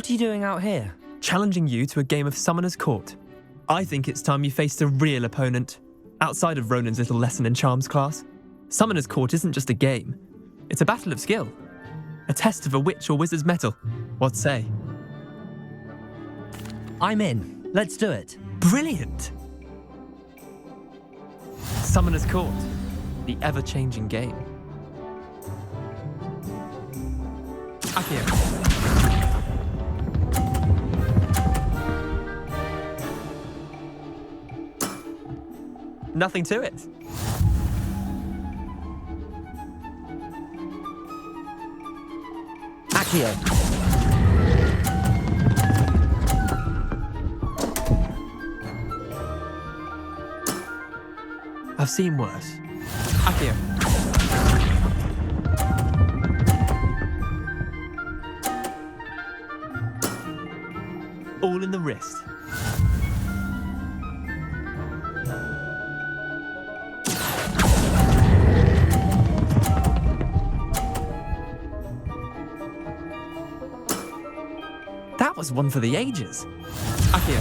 What are you doing out here? Challenging you to a game of Summoner's Court. I think it's time you faced a real opponent, outside of Ronan's little lesson in charms class. Summoner's Court isn't just a game. It's a battle of skill. A test of a witch or wizard's mettle. What say? I'm in. Let's do it. Brilliant! Summoner's Court, the ever-changing game. Akio. Nothing to it. Akio. I've seen worse. Akio. All in the wrist. That was one for the ages. Akio.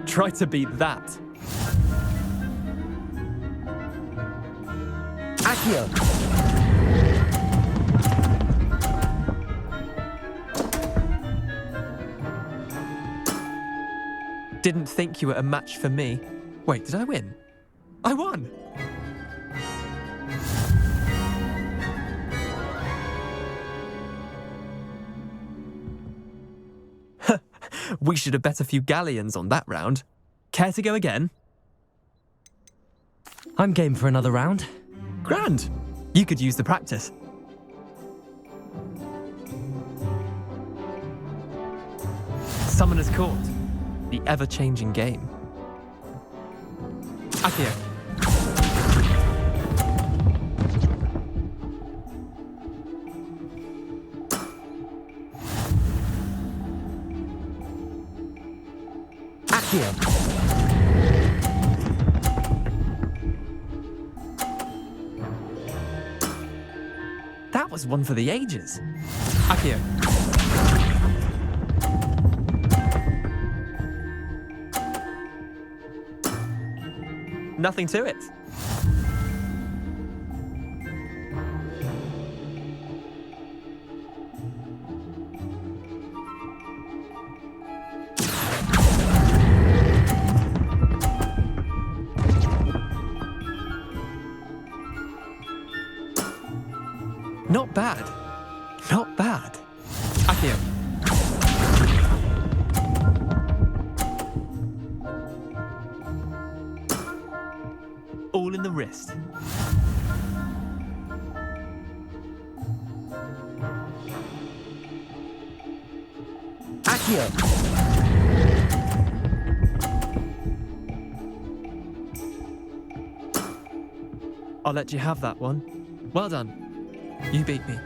Try to beat that. Akio. Didn't think you were a match for me. Wait, did I win? I won! We should have bet a few galleons on that round. Care to go again? I'm game for another round. Grand! You could use the practice. Summoner's Court, the ever-changing game. Akio. Akio. That was one for the ages. Akio. Nothing to it. Not bad. Not bad. Akio. All in the wrist. Akio. I'll let you have that one. Well done. You beat me.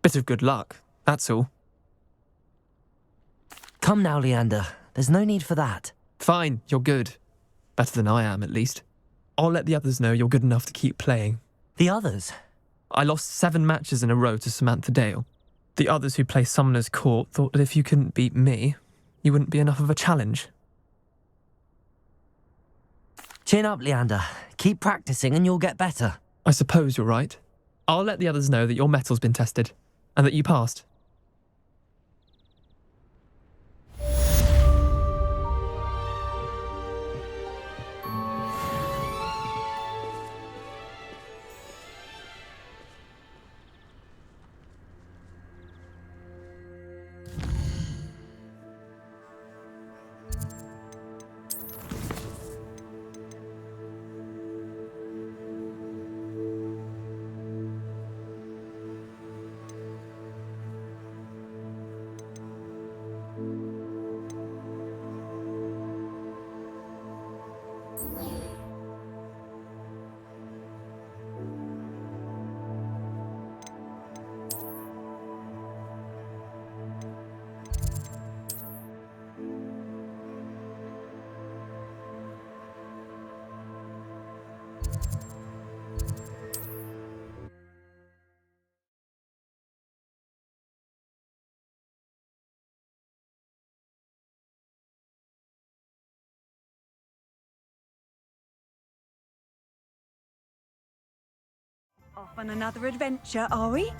Bit of good luck, that's all. Come now, Leander. There's no need for that. Fine, you're good. Better than I am, at least. I'll let the others know you're good enough to keep playing. The others? I lost 7 matches in a row to Samantha Dale. The others who play Summoner's Court thought that if you couldn't beat me, you wouldn't be enough of a challenge. Chin up, Leander. Keep practicing and you'll get better. I suppose you're right. I'll let the others know that your metal's been tested, and that you passed. Off on another adventure, are we?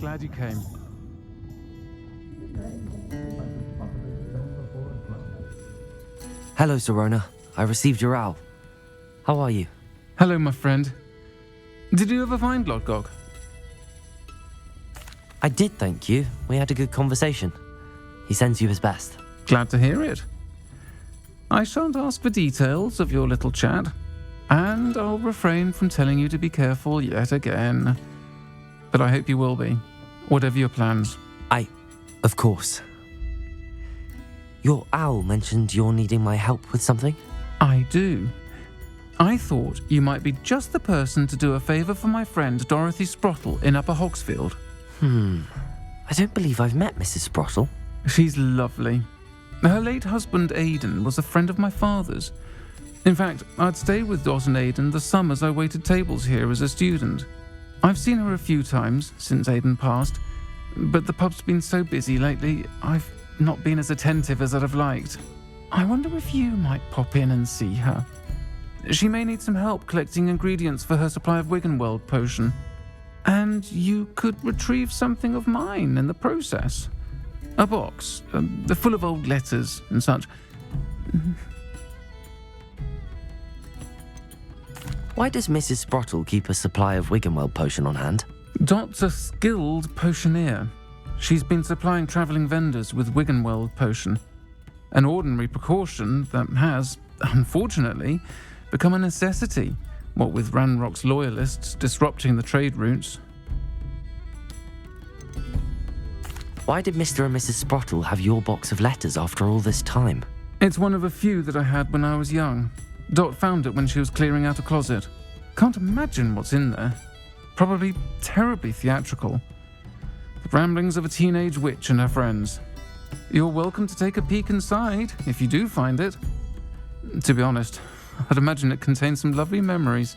Glad you came. Hello, Serona. I received your owl. How are you? Hello, my friend. Did you ever find Lodgok? I did, thank you. We had a good conversation. He sends you his best. Glad to hear it. I shan't ask for details of your little chat, and I'll refrain from telling you to be careful yet again. But I hope you will be, whatever your plans. Of course. Your owl mentioned you're needing my help with something? I do. I thought you might be just the person to do a favour for my friend Dorothy Sprottle in Upper Hogsfield. I don't believe I've met Mrs. Sprottle. She's lovely. Her late husband Aidan was a friend of my father's. In fact, I'd stayed with Dot and Aidan the summers I waited tables here as a student. I've seen her a few times since Aidan passed, but the pub's been so busy lately, I've not been as attentive as I'd have liked. I wonder if you might pop in and see her. She may need some help collecting ingredients for her supply of Wiggenweld potion. And you could retrieve something of mine in the process. A box, full of old letters and such. Why does Mrs. Sprottle keep a supply of Wiggenweld potion on hand? Dot's a skilled potioneer. She's been supplying travelling vendors with Wiggenweld potion. An ordinary precaution that has, unfortunately, become a necessity, what with Ranrock's loyalists disrupting the trade routes. Why did Mr. and Mrs. Sprottle have your box of letters after all this time? It's one of a few that I had when I was young. Dot found it when she was clearing out a closet. Can't imagine what's in there. Probably terribly theatrical. The ramblings of a teenage witch and her friends. You're welcome to take a peek inside, if you do find it. To be honest, I'd imagine it contains some lovely memories.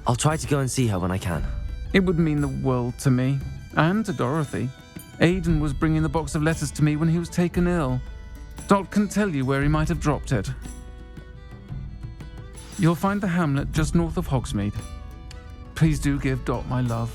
I'll try to go and see her when I can. It would mean the world to me, and to Dorothy. Aidan was bringing the box of letters to me when he was taken ill. Dot can tell you where he might have dropped it. You'll find the hamlet just north of Hogsmeade. Please do give Dot my love.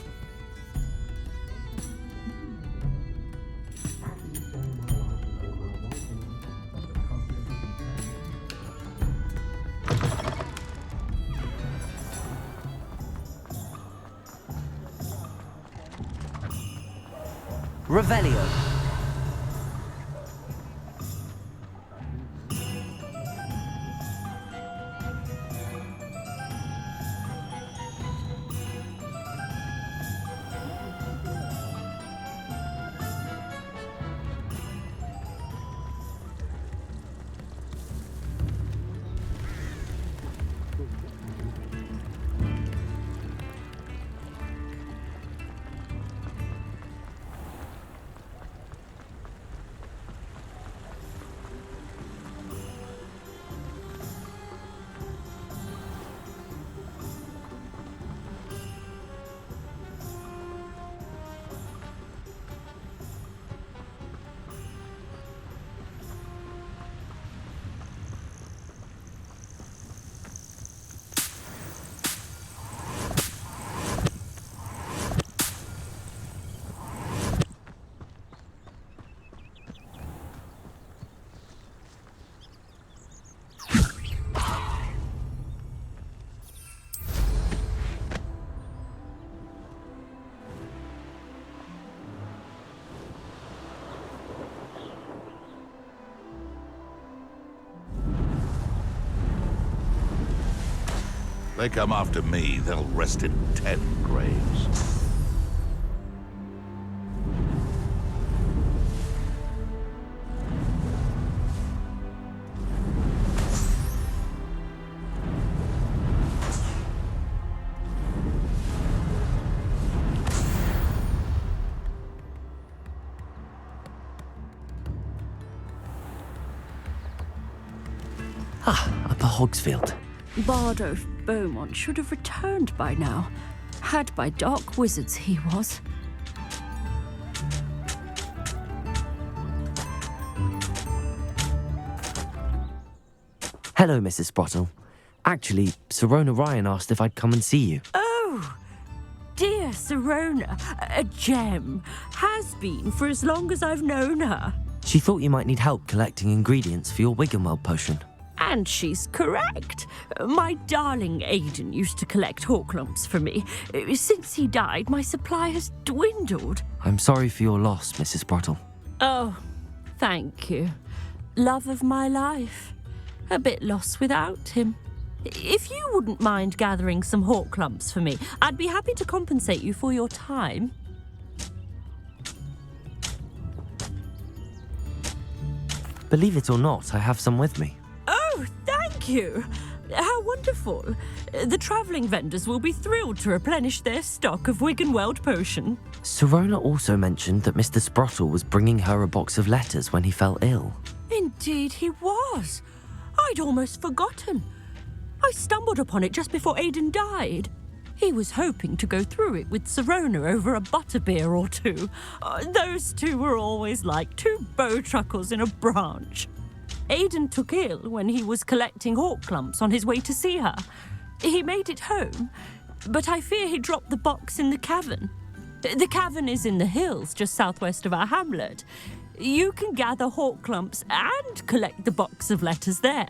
Revelio. They come after me, they'll rest in 10 graves. Upper Hogsfield. Bardo, Beaumont should have returned by now. Had by dark wizards he was. Hello, Mrs. Sprottle. Actually, Sirona Ryan asked if I'd come and see you. Oh, dear Sirona, a gem. Has been for as long as I've known her. She thought you might need help collecting ingredients for your Wiggenweld potion. And she's correct. My darling Aidan used to collect hawklumps for me. Since he died, my supply has dwindled. I'm sorry for your loss, Mrs. Sprottle. Oh, thank you. Love of my life. A bit lost without him. If you wouldn't mind gathering some hawklumps for me, I'd be happy to compensate you for your time. Believe it or not, I have some with me. Oh, thank you. How wonderful. The travelling vendors will be thrilled to replenish their stock of Wiggenweld potion. Sirona also mentioned that Mr. Sprottle was bringing her a box of letters when he fell ill. Indeed he was. I'd almost forgotten. I stumbled upon it just before Aidan died. He was hoping to go through it with Sirona over a butterbeer or two. Those two were always like two bowtruckles in a branch. Aidan took ill when he was collecting hawklumps on his way to see her. He made it home, but I fear he dropped the box in the cavern. The cavern is in the hills just southwest of our hamlet. You can gather hawklumps and collect the box of letters there.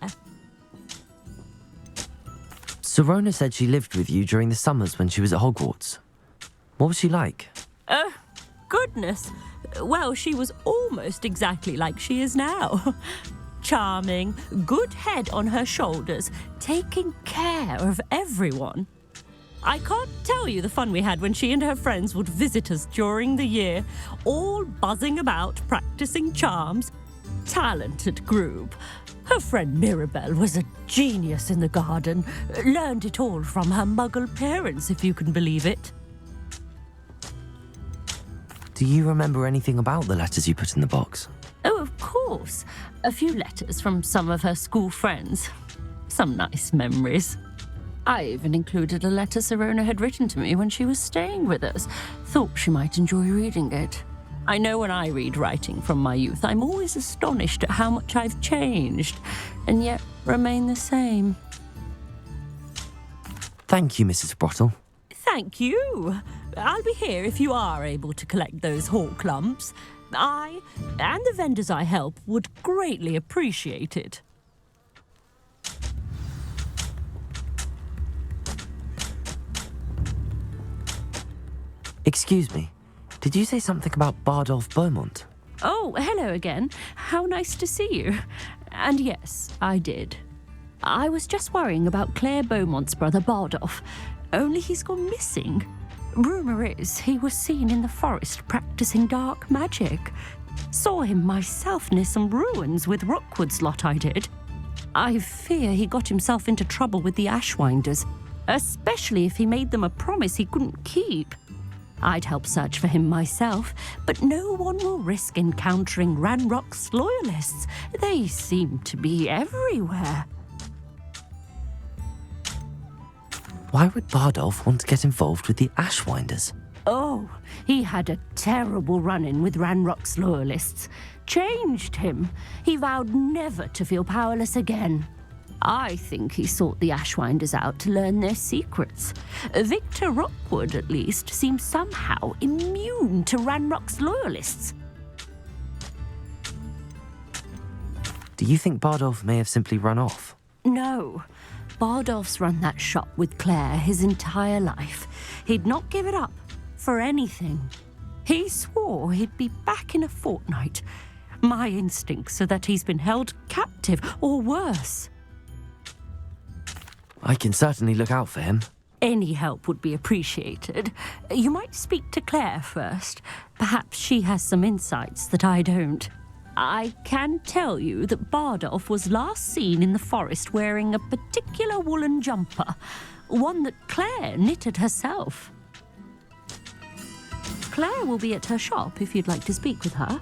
Sirona said she lived with you during the summers when she was at Hogwarts. What was she like? Goodness. Well, she was almost exactly like she is now. Charming, good head on her shoulders, taking care of everyone. I can't tell you the fun we had when she and her friends would visit us during the year, all buzzing about, practicing charms. Talented group. Her friend Mirabelle was a genius in the garden. Learned it all from her muggle parents, if you can believe it. Do you remember anything about the letters you put in the box? Oh, of course. A few letters from some of her school friends. Some nice memories. I even included a letter Sirona had written to me when she was staying with us. Thought she might enjoy reading it. I know when I read writing from my youth, I'm always astonished at how much I've changed, and yet remain the same. Thank you, Mrs. Sprottle. Thank you. I'll be here if you are able to collect those hawklumps. I, and the vendors I help, would greatly appreciate it. Excuse me, did you say something about Bardolph Beaumont? Oh, hello again. How nice to see you. And yes, I did. I was just worrying about Claire Beaumont's brother Bardolph. Only he's gone missing. Rumour is he was seen in the forest practicing dark magic. Saw him myself near some ruins with Rookwood's lot I did. I fear he got himself into trouble with the Ashwinders, especially if he made them a promise he couldn't keep. I'd help search for him myself, but no one will risk encountering Ranrock's loyalists. They seem to be everywhere. Why would Bardolph want to get involved with the Ashwinders? Oh, he had a terrible run-in with Ranrock's loyalists. Changed him. He vowed never to feel powerless again. I think he sought the Ashwinders out to learn their secrets. Victor Rookwood, at least, seems somehow immune to Ranrock's loyalists. Do you think Bardolph may have simply run off? No. Bardolph's run that shop with Claire his entire life. He'd not give it up for anything. He swore he'd be back in a fortnight. My instincts are that he's been held captive, or worse. I can certainly look out for him. Any help would be appreciated. You might speak to Claire first. Perhaps she has some insights that I don't. I can tell you that Bardolph was last seen in the forest wearing a particular woolen jumper, one that Claire knitted herself. Claire will be at her shop if you'd like to speak with her.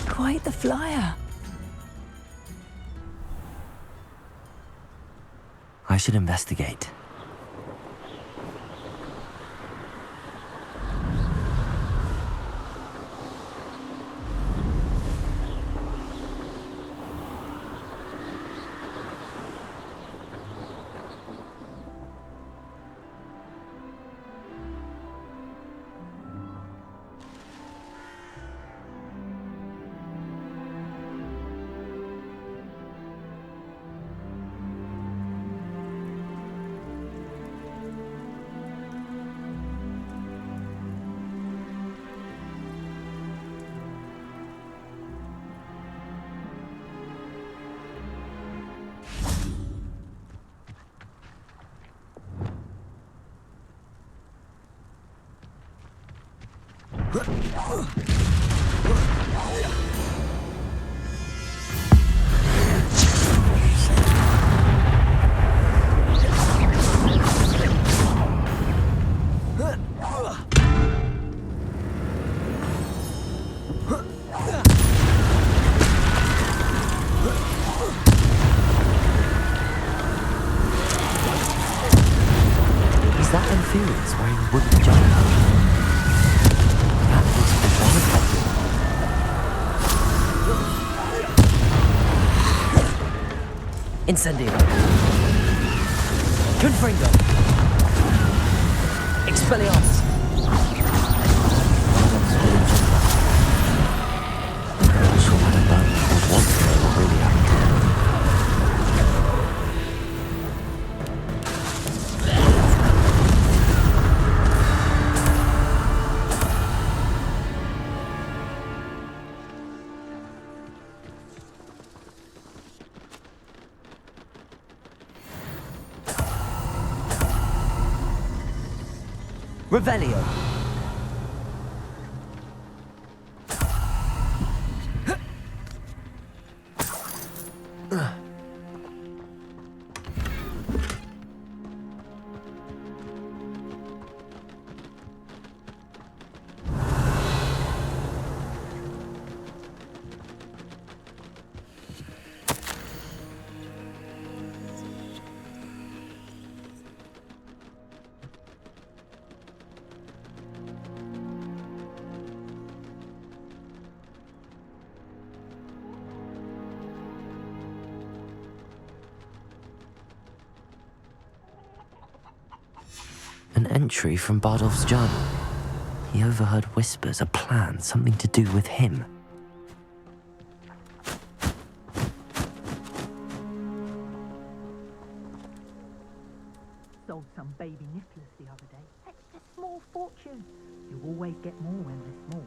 Quite the flyer. I should investigate. Is that Amphibians wearing wooden jump? That looks profound. Incendio. Confringo. Expelliarmus. I'm not sure what about would want to know what really happened. Revelio. An entry from Bardolph's journal. He overheard whispers, a plan, something to do with him. Sold some baby nipples the other day. Fetched a small fortune. You always get more when they're small.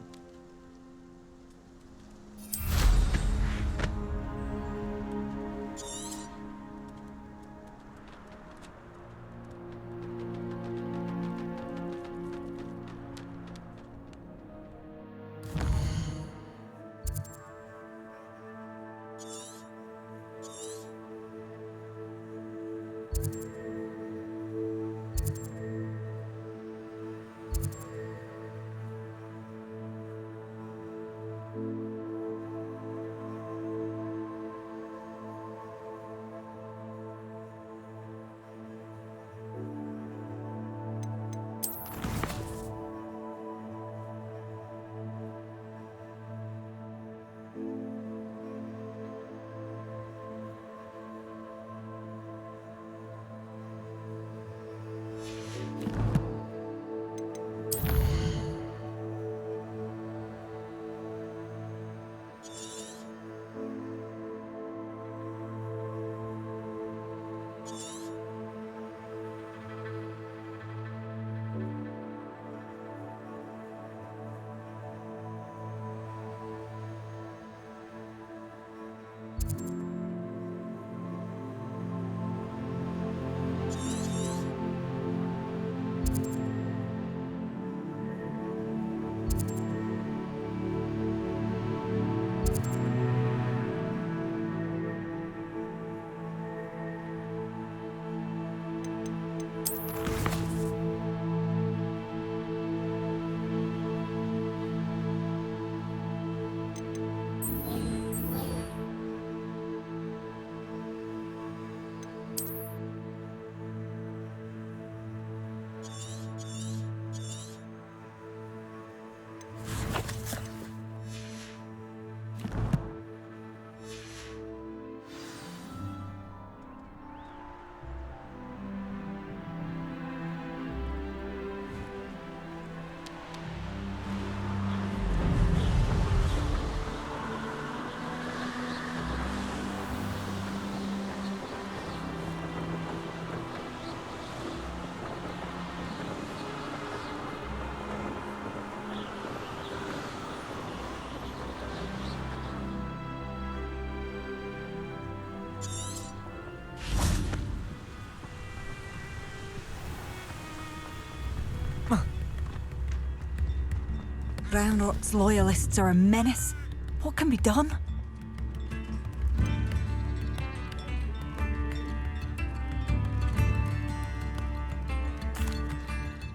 Ranrock's loyalists are a menace. What can be done?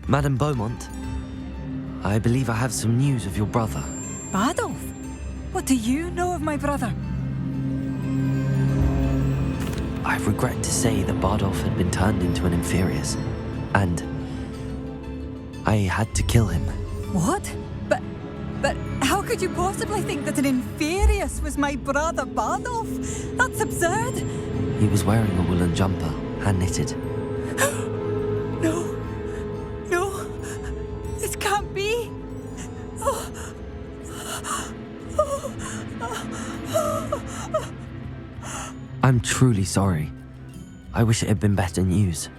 Madame Beaumont, I believe I have some news of your brother. Badolf? What do you know of my brother? I regret to say that Bardolph had been turned into an Inferius, and I had to kill him. What? But how could you possibly think that an Inferius was my brother Badolf? That's absurd. He was wearing a woolen jumper, hand-knitted. No. No. This can't be. I'm truly sorry. I wish it had been better news.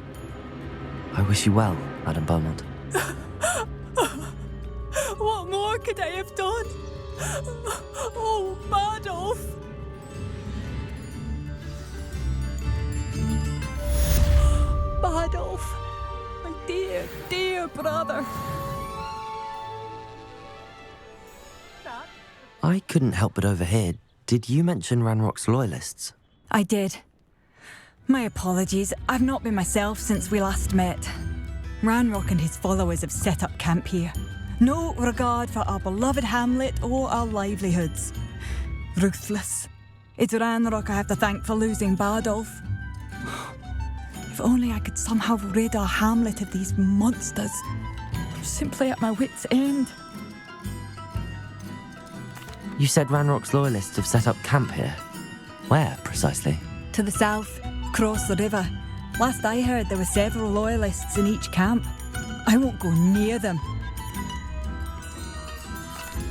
I wish you well, Madame Beaumont. What more could I have done? Oh, Badolf! Badolf! My dear, dear brother! I couldn't help but overhear. Did you mention Ranrock's loyalists? I did. My apologies. I've not been myself since we last met. Ranrock and his followers have set up camp here. No regard for our beloved hamlet or our livelihoods. Ruthless. It's Ranrock I have to thank for losing Badolf. If only I could somehow rid our hamlet of these monsters. I'm simply at my wit's end. You said Ranrock's loyalists have set up camp here. Where, precisely? To the south, across the river. Last I heard, there were several loyalists in each camp. I won't go near them.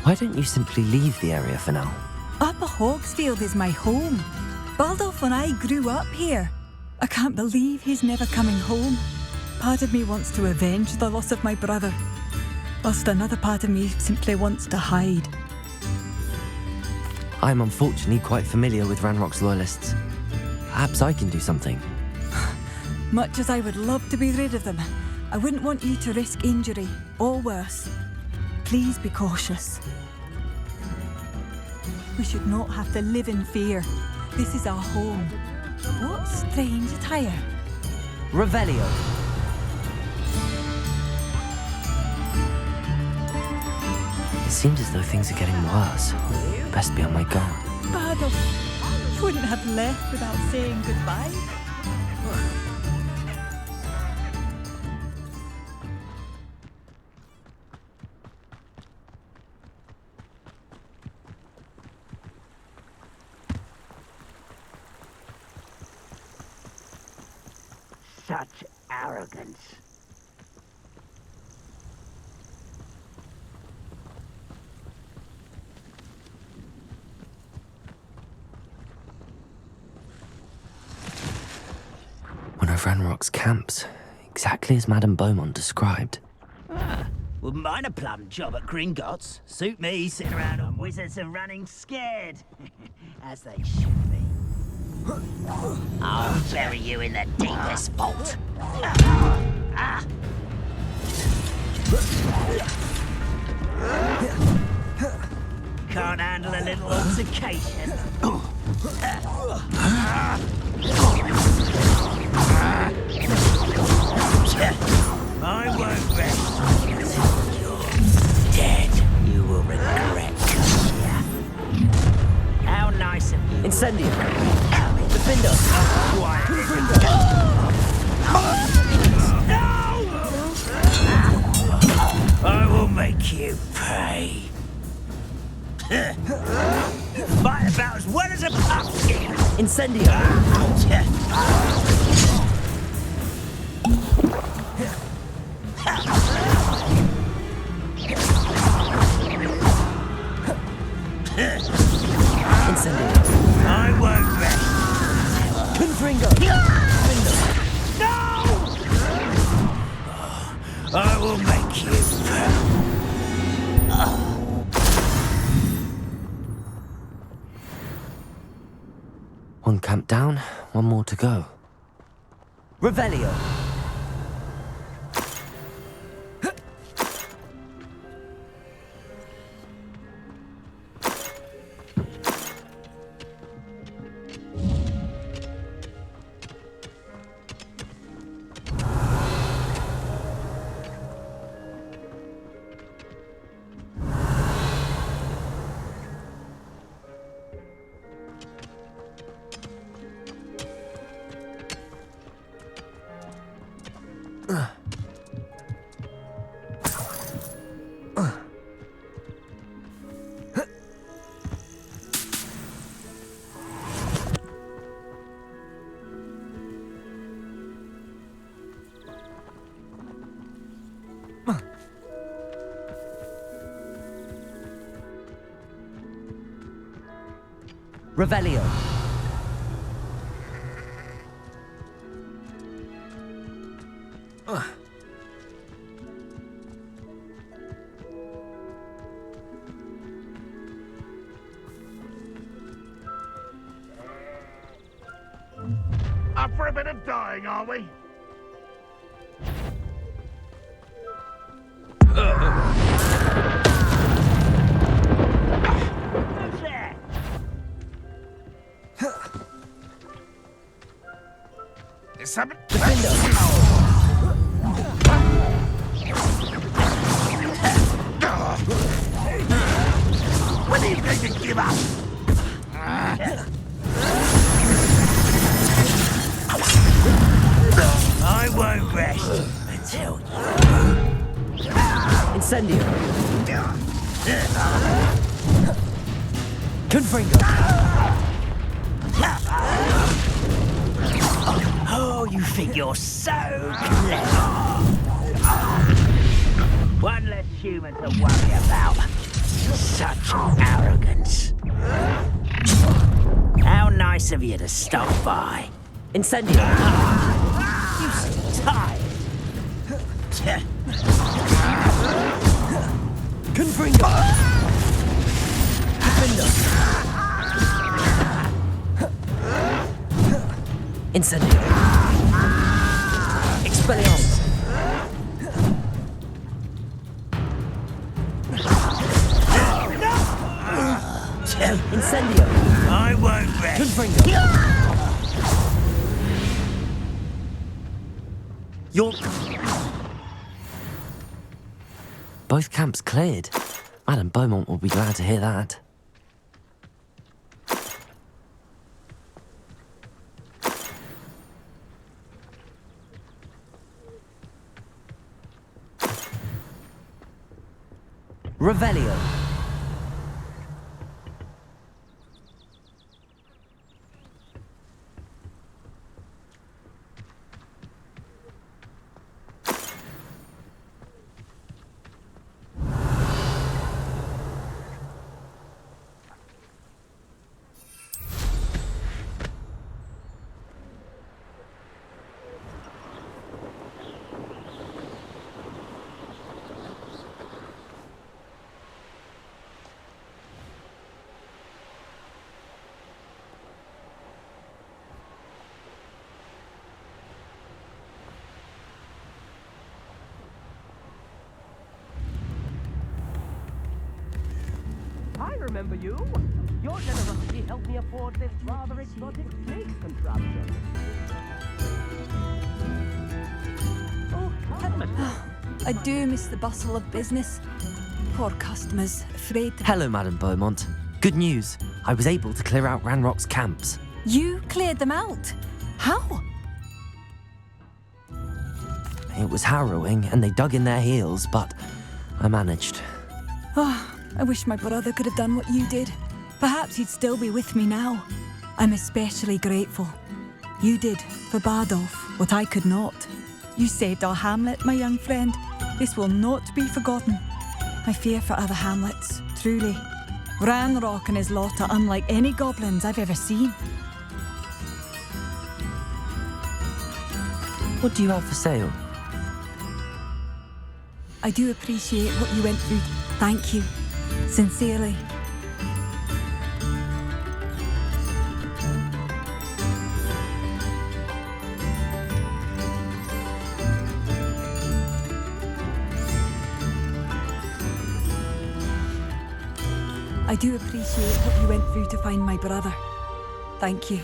Why don't you simply leave the area for now? Upper Hogsfield is my home. Baldolf and I grew up here. I can't believe he's never coming home. Part of me wants to avenge the loss of my brother, whilst another part of me simply wants to hide. I'm unfortunately quite familiar with Ranrock's loyalists. Perhaps I can do something. Much as I would love to be rid of them, I wouldn't want you to risk injury, or worse. Please be cautious. We should not have to live in fear. This is our home. What strange attire? Revelio. It seems as though things are getting worse. Best be on my guard. Badolf, you wouldn't have left without saying goodbye. Such arrogance. One of Ranrock's camps, exactly as Madame Beaumont described. Wouldn't mind a plum job at Gringotts. Suit me, sitting around on wizards and running scared. As they should be. I'll bury you in the deepest vault. Can't handle a little altercation. I won't rest until you're dead. You will regret coming here. How nice of you. Incendio! Defender! I will make you pay. Fight about as well as a pumpkin. Incendio! Incendio! I won't rest. Confringo! No! I will make you pay. One camp down, one more to go. Revelio! Revelio. Up for a bit of dying, are we? Who's there? Is something... When are you going to give up? I won't rest until Incendio. Confringo. Oh, you think you're so clever. One less human to worry about. Such arrogance. How nice of you to stop by. Incendio. You still tired? Confringo. Incendio. Expelliarmus. Incendio. I won't rest. Confringo. You're... Both camps cleared. Madame Beaumont will be glad to hear that. Revelio. I remember you. Your generosity helped me afford this rather exotic snake contraption. Oh, I do miss the bustle of business. Poor customers, afraid to... Hello, Madame Beaumont. Good news. I was able to clear out Ranrock's camps. You cleared them out? How? It was harrowing, and they dug in their heels, but I managed. Oh, I wish my brother could have done what you did. Perhaps he'd still be with me now. I'm especially grateful. You did, for Bardolph, what I could not. You saved our hamlet, my young friend. This will not be forgotten. I fear for other hamlets, truly. Ranrock and his lot are unlike any goblins I've ever seen. What do you have for sale? I do appreciate what you went through. Thank you. Sincerely. I do appreciate what you went through to find my brother. Thank you.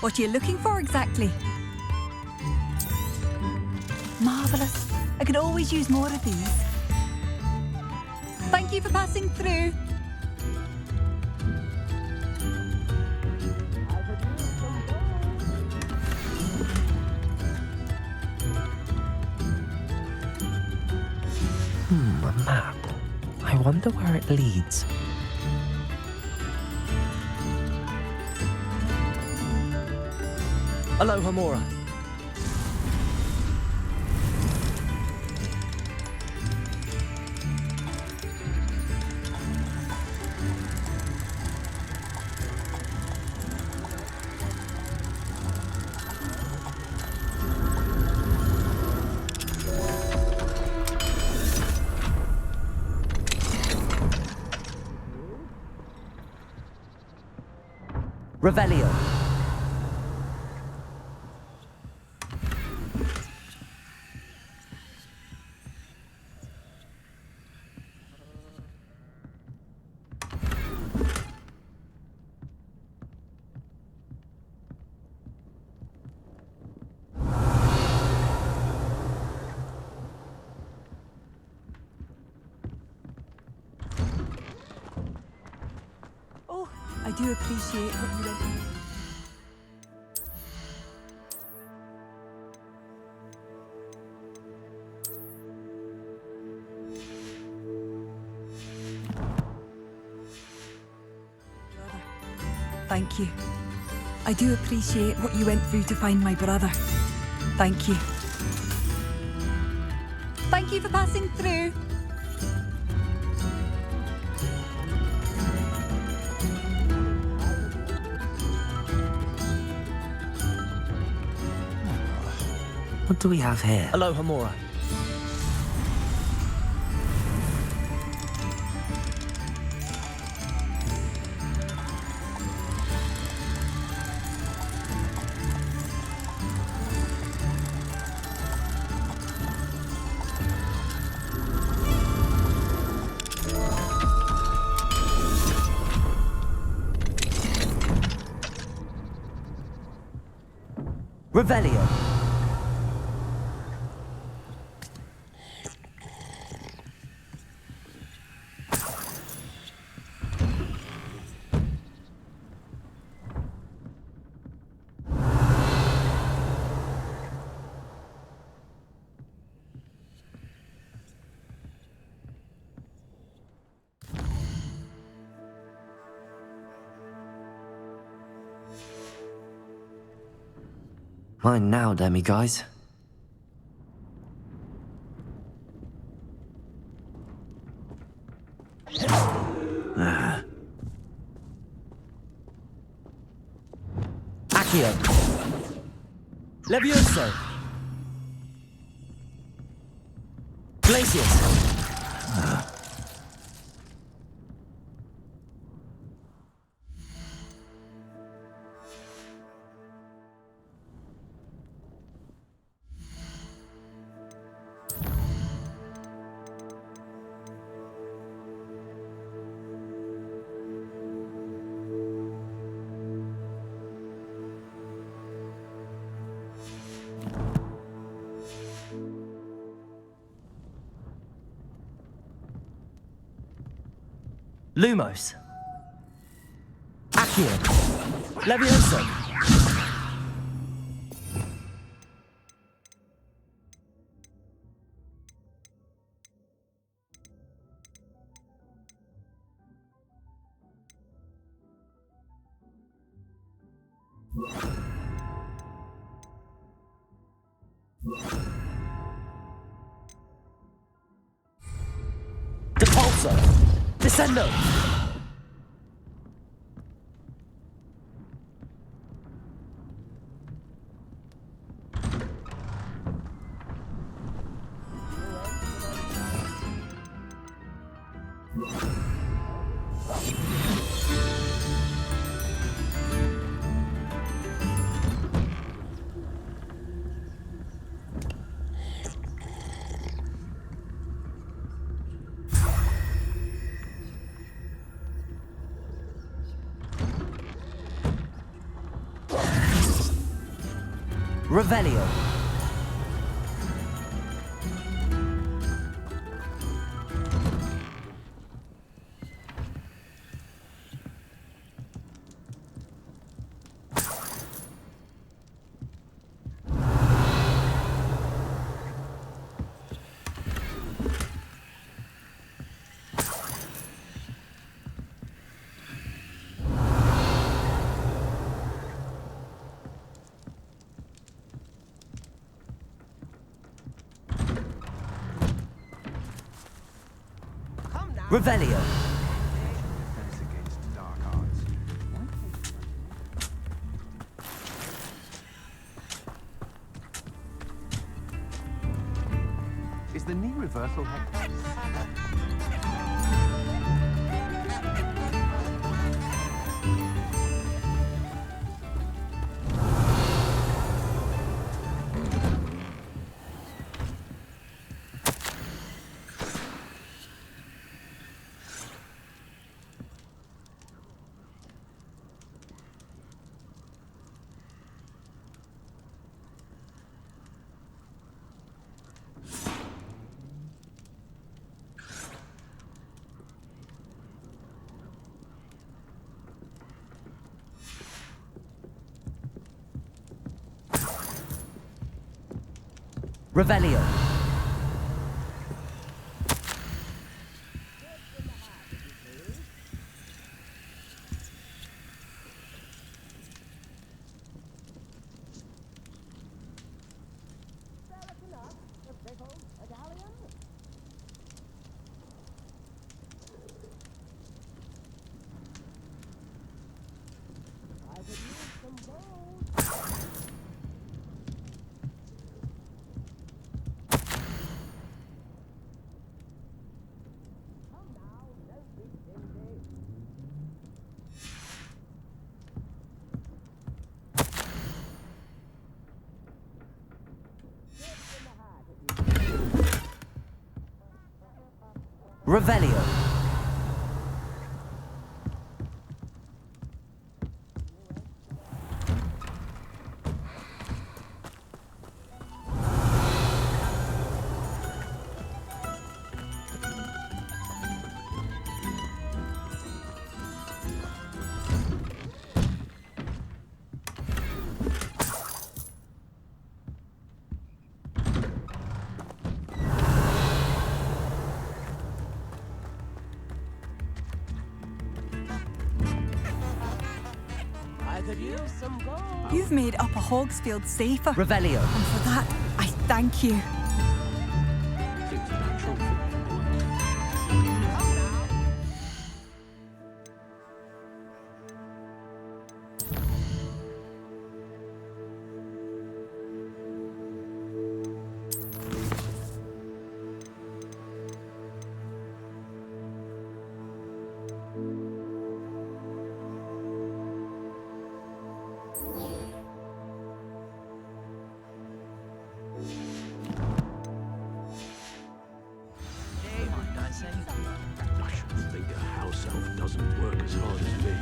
What are you looking for exactly? Marvellous. I could always use more of these. Thank you for passing through. A map. I wonder where it leads. Aloha Mora. Revelio. Oh, I do appreciate what you did. Thank you. I do appreciate what you went through to find my brother. Thank you. Thank you for passing through. What do we have here? Aloha Mora. Revelio. Mine now, demiguise. Accio. Levioso. Glacius. Lumos. Accio. Levioso. Depulso. Descendo. Revelio. Revelio. Is the knee reversal Revelio. Revelio. You've made Upper Hogsfield safer. Revelio. And for that, I thank you. I shouldn't think a house elf doesn't work as hard as me.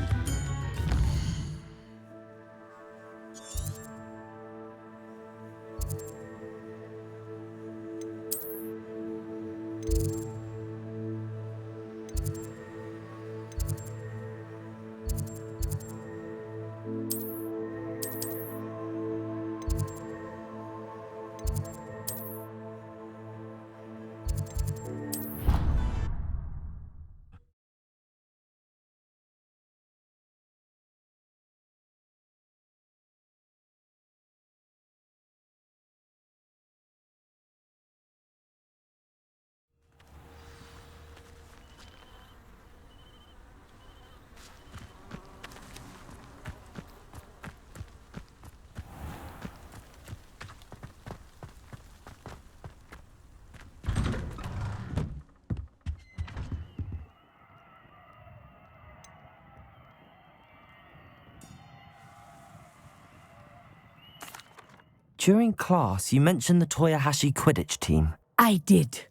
During class, you mentioned the Toyohashi Quidditch team. I did.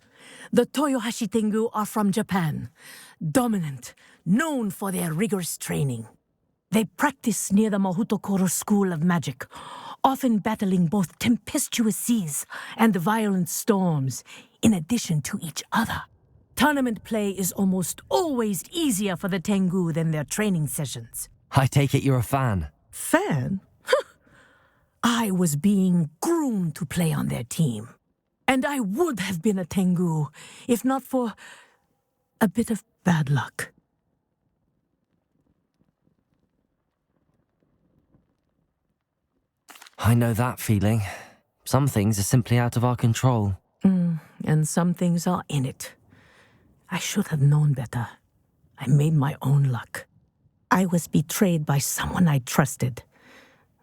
The Toyohashi Tengu are from Japan. Dominant, known for their rigorous training. They practice near the Mahutokoro School of Magic, often battling both tempestuous seas and violent storms, in addition to each other. Tournament play is almost always easier for the Tengu than their training sessions. I take it you're a fan. Fan? I was being groomed to play on their team. And I would have been a Tengu, if not for a bit of bad luck. I know that feeling. Some things are simply out of our control. And some things are in it. I should have known better. I made my own luck. I was betrayed by someone I trusted.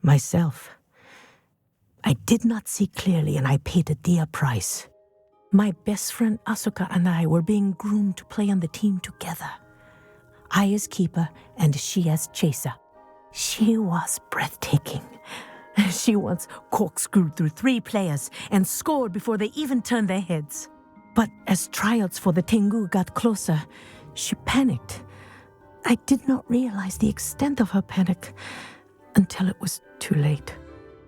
Myself. I did not see clearly, and I paid a dear price. My best friend Asuka and I were being groomed to play on the team together. I as keeper and she as chaser. She was breathtaking. She once corkscrewed through 3 players and scored before they even turned their heads. But as tryouts for the Tengu got closer, she panicked. I did not realize the extent of her panic until it was too late.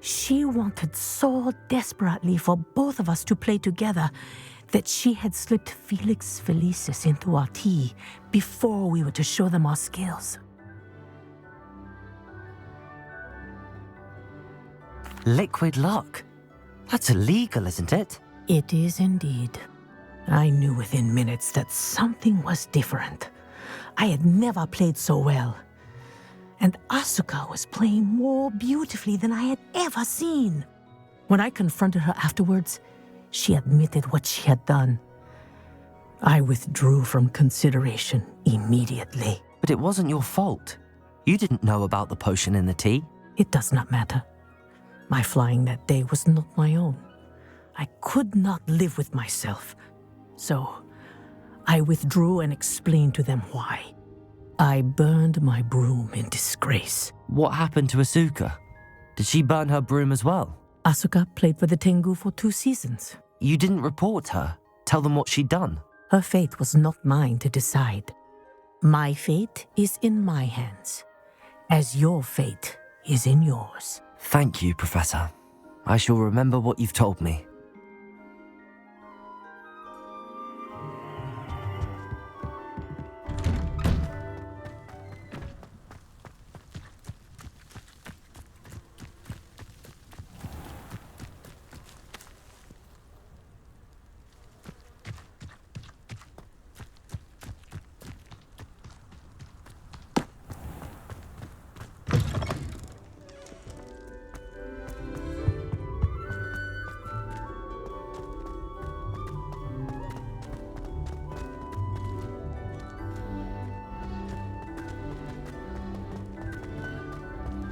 She wanted so desperately for both of us to play together that she had slipped Felix Felicis into our tea before we were to show them our skills. Liquid luck? That's illegal, isn't it? It is indeed. I knew within minutes that something was different. I had never played so well. And Asuka was playing more beautifully than I had ever seen. When I confronted her afterwards, she admitted what she had done. I withdrew from consideration immediately. But it wasn't your fault. You didn't know about the potion in the tea. It does not matter. My flying that day was not my own. I could not live with myself. So, I withdrew and explained to them why. I burned my broom in disgrace. What happened to Asuka? Did she burn her broom as well? Asuka played for the Tengu for 2 seasons. You didn't report her? Tell them what she'd done? Her fate was not mine to decide. My fate is in my hands, as your fate is in yours. Thank you, Professor. I shall remember what you've told me.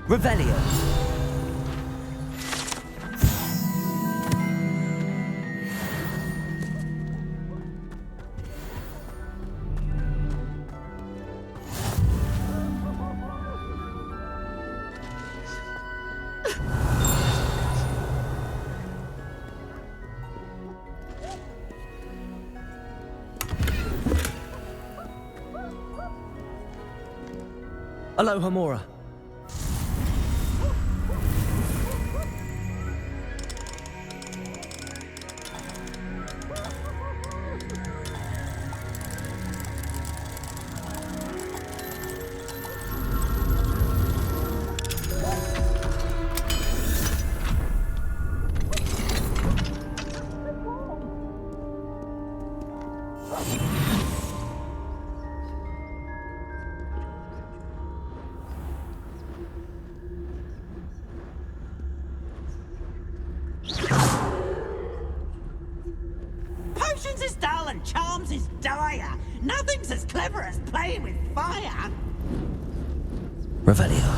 Revelio. Aloha Mora. Potions is dull and charms is dire. Nothing's as clever as playing with fire. Revelio.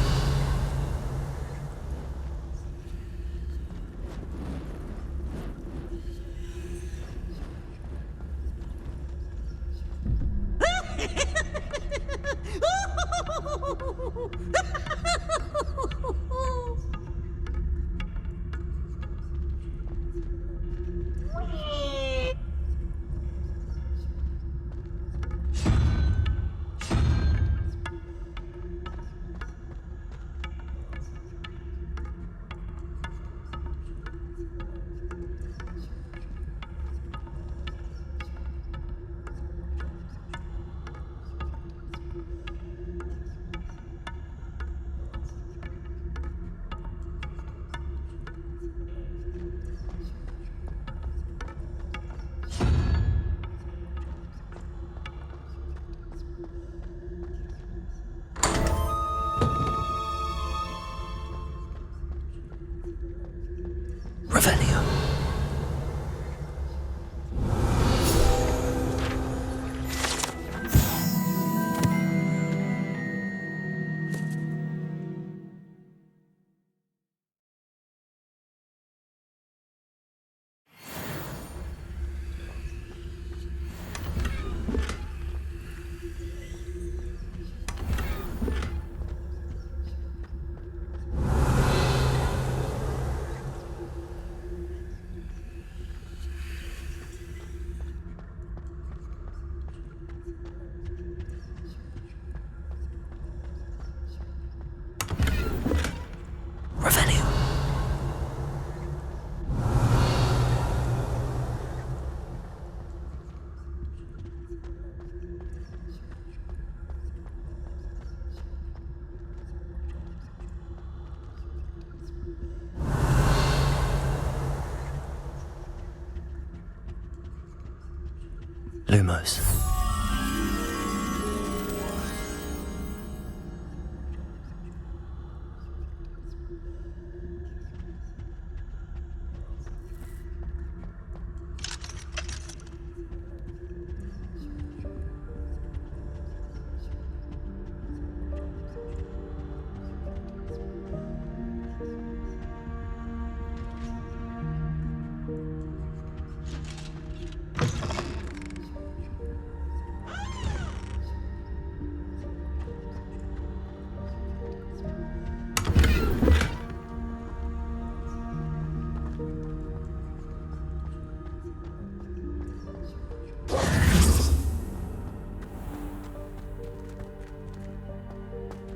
Lumos.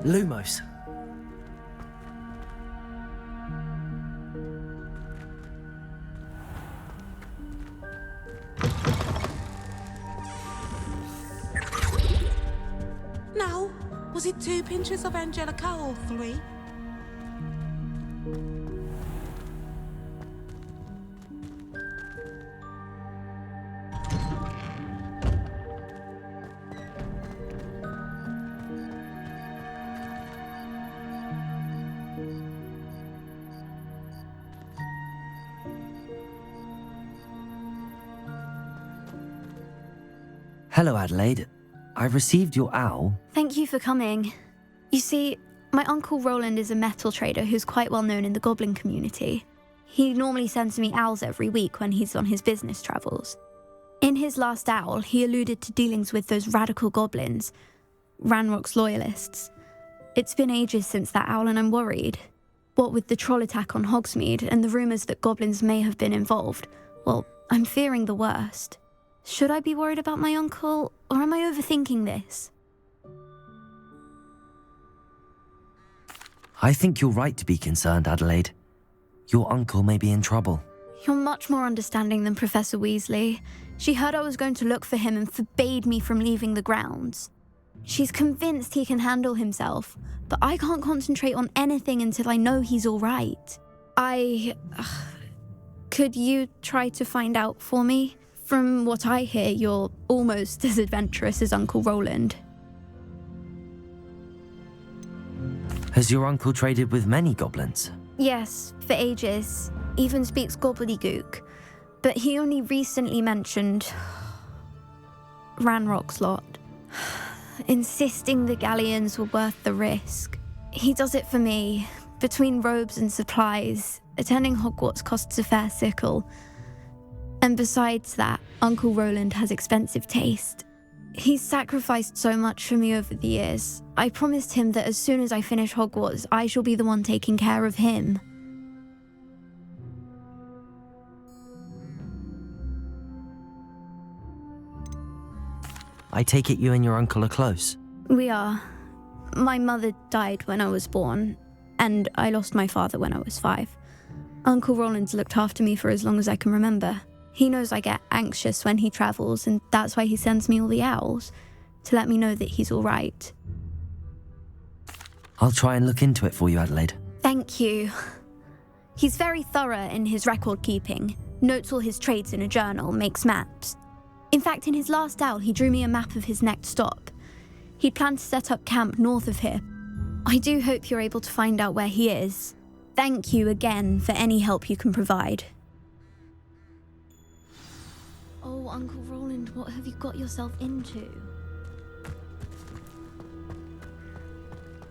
Lumos. Now, was it 2 pinches of Angelica or 3? Hello, Adelaide. I received your owl. Thank you for coming. You see, my uncle Roland is a metal trader who's quite well known in the goblin community. He normally sends me owls every week when he's on his business travels. In his last owl, he alluded to dealings with those radical goblins, Ranrock's loyalists. It's been ages since that owl and I'm worried. What with the troll attack on Hogsmeade and the rumours that goblins may have been involved, well, I'm fearing the worst. Should I be worried about my uncle, or am I overthinking this? I think you're right to be concerned, Adelaide. Your uncle may be in trouble. You're much more understanding than Professor Weasley. She heard I was going to look for him and forbade me from leaving the grounds. She's convinced he can handle himself, but I can't concentrate on anything until I know he's all right. Could you try to find out for me? From what I hear, you're almost as adventurous as Uncle Roland. Has your uncle traded with many goblins? Yes, for ages. Even speaks gobbledygook. But he only recently mentioned Ranrock's lot, insisting the galleons were worth the risk. He does it for me. Between robes and supplies, attending Hogwarts costs a fair sickle. And besides that, Uncle Roland has expensive taste. He's sacrificed so much for me over the years. I promised him that as soon as I finish Hogwarts, I shall be the one taking care of him. I take it you and your uncle are close. We are. My mother died when I was born, and I lost my father when I was 5. Uncle Roland's looked after me for as long as I can remember. He knows I get anxious when he travels, and that's why he sends me all the owls, to let me know that he's all right. I'll try and look into it for you, Adelaide. Thank you. He's very thorough in his record keeping, notes all his trades in a journal, makes maps. In fact, in his last owl, he drew me a map of his next stop. He'd planned to set up camp north of here. I do hope you're able to find out where he is. Thank you again for any help you can provide. Oh, Uncle Roland, what have you got yourself into?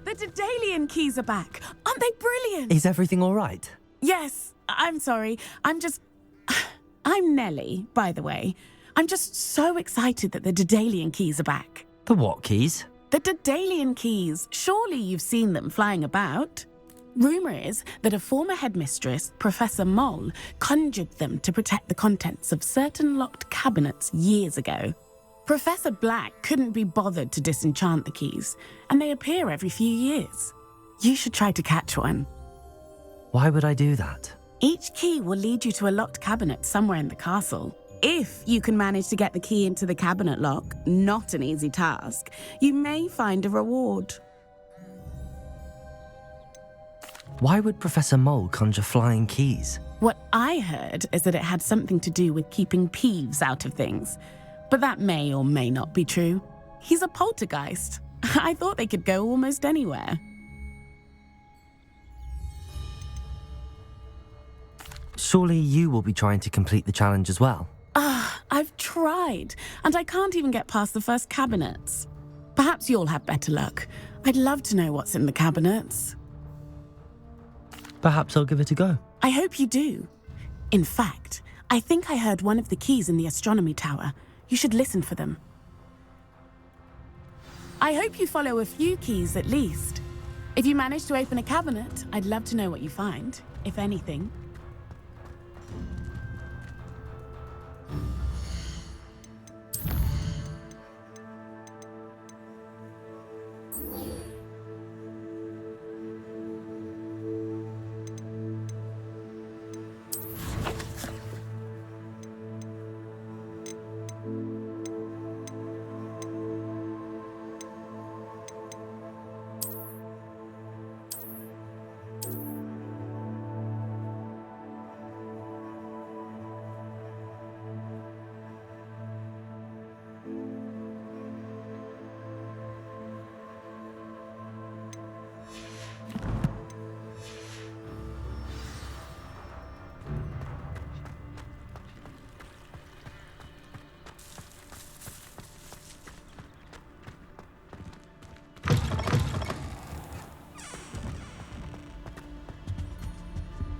The Daedalian keys are back. Aren't they brilliant? Is everything all right? Yes, I'm sorry. I'm Nellie, by the way. I'm just so excited that the Daedalian keys are back. The what keys? The Daedalian keys. Surely you've seen them flying about. Rumour is that a former headmistress, Professor Moll, conjured them to protect the contents of certain locked cabinets years ago. Professor Black couldn't be bothered to disenchant the keys, and they appear every few years. You should try to catch one. Why would I do that? Each key will lead you to a locked cabinet somewhere in the castle. If you can manage to get the key into the cabinet lock, not an easy task, you may find a reward. Why would Professor Mole conjure flying keys? What I heard is that it had something to do with keeping Peeves out of things. but that may or may not be true. He's a poltergeist. I thought they could go almost anywhere. Surely you will be trying to complete the challenge as well. I've tried, and I can't even get past the first cabinets. Perhaps you'll have better luck. I'd love to know what's in the cabinets. Perhaps I'll give it a go. I hope you do. In fact, I think I heard one of the keys in the astronomy tower. You should listen for them. I hope you follow a few keys at least. If you manage to open a cabinet, I'd love to know what you find, if anything.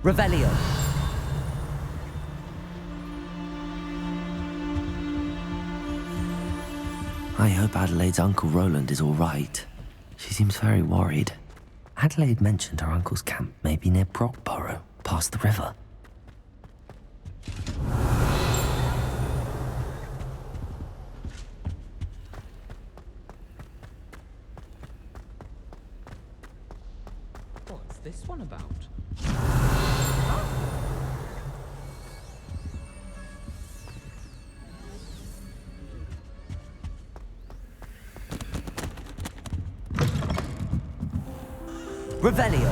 Revelio. I hope Adelaide's Uncle Roland is all right. She seems very worried. Adelaide mentioned her uncle's camp may be near Brockborough, past the river. What's this one about? Revelio.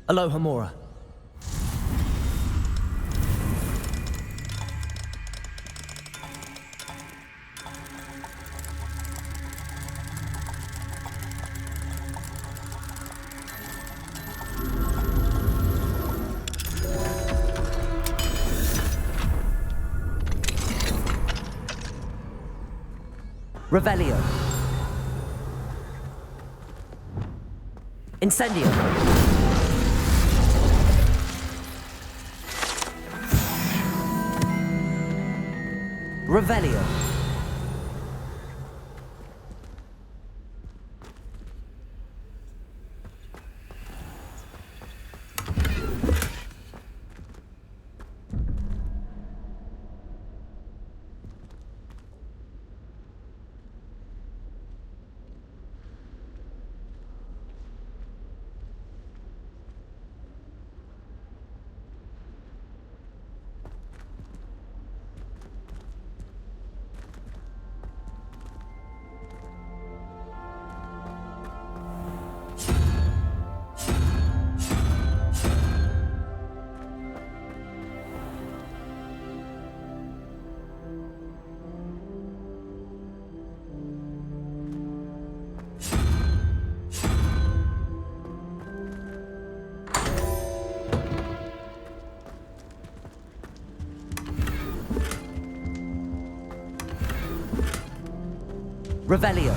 Aloha Mora. Revelio. Incendio. Revelio. Revelio.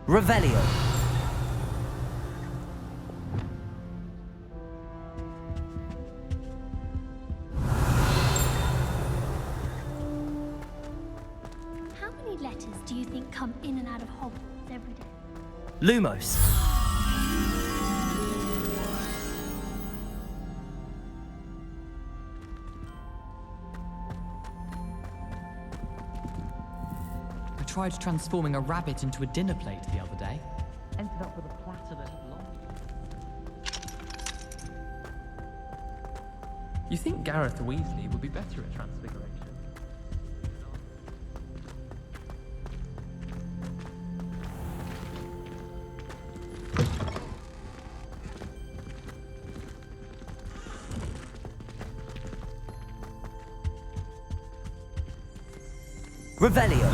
Revelio. How many letters do you think come in and out of Hogwarts every day? Lumos. I tried transforming a rabbit into a dinner plate the other day. Ended up with a platter that had long. You think Gareth Weasley would be better at transfiguration? Revelio.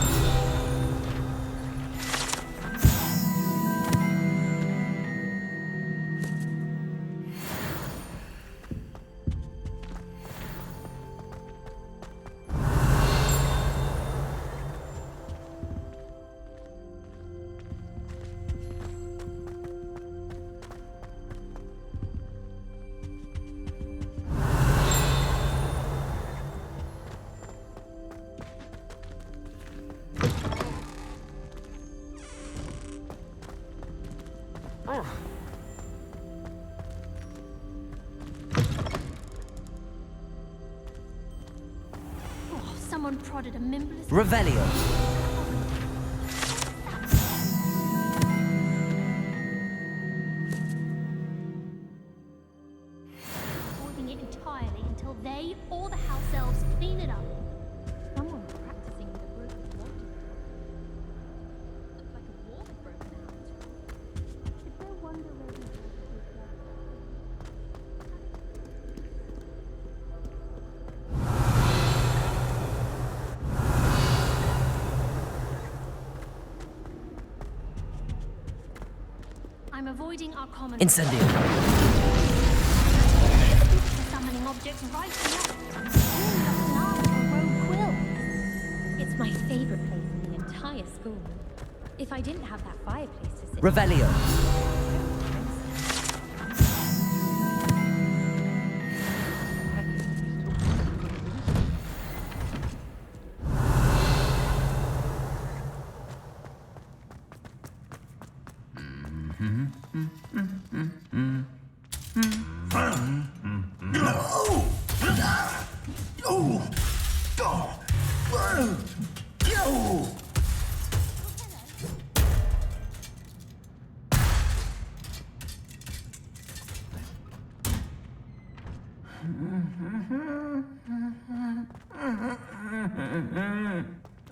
Oh, someone prodded a mimbless. Revelio. Avoiding it entirely until they or the house elves clean it up. Someone practicing with a broken water. Looks like a wall had broken out. Is there wonder maybe? I'm avoiding our common. Incendio. Summoning objects right and left. Pulling up an arm to a rogue quill. It's my favorite place in the entire school. If I didn't have that fireplace to sit. Revelio.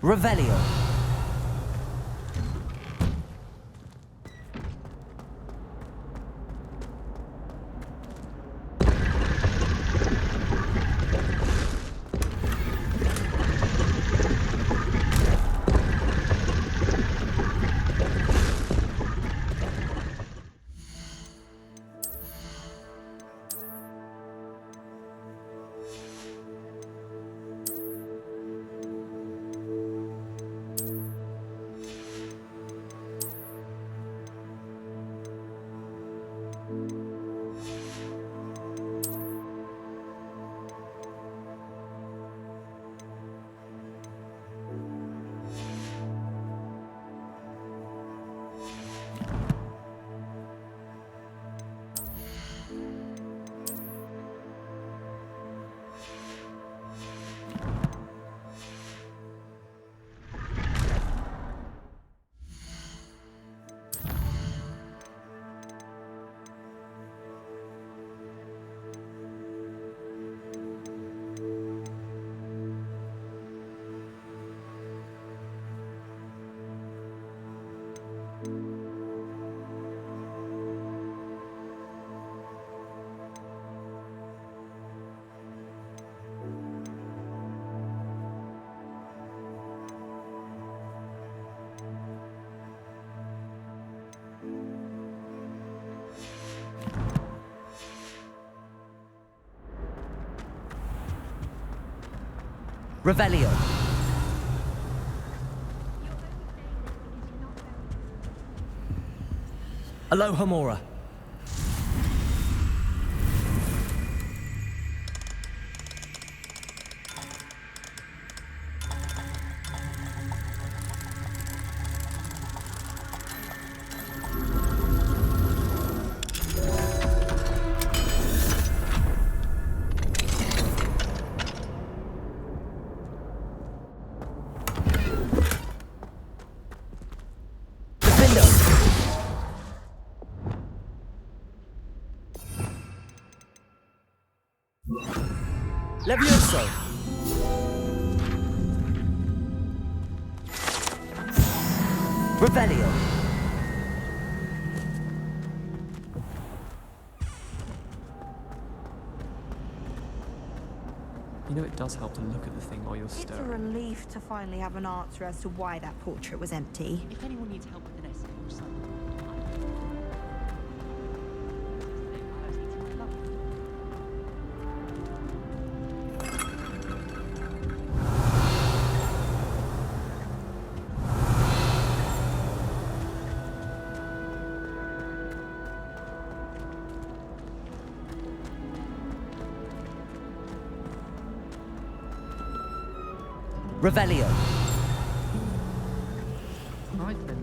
Revelio. Revelio. Aloha Mora. Levioso! Revelio! You know, it does help to look at the thing while you're It's a stirring. relief to finally have an answer as to why that portrait was empty. If anyone needs help with an essay or something, Revelio! Right then.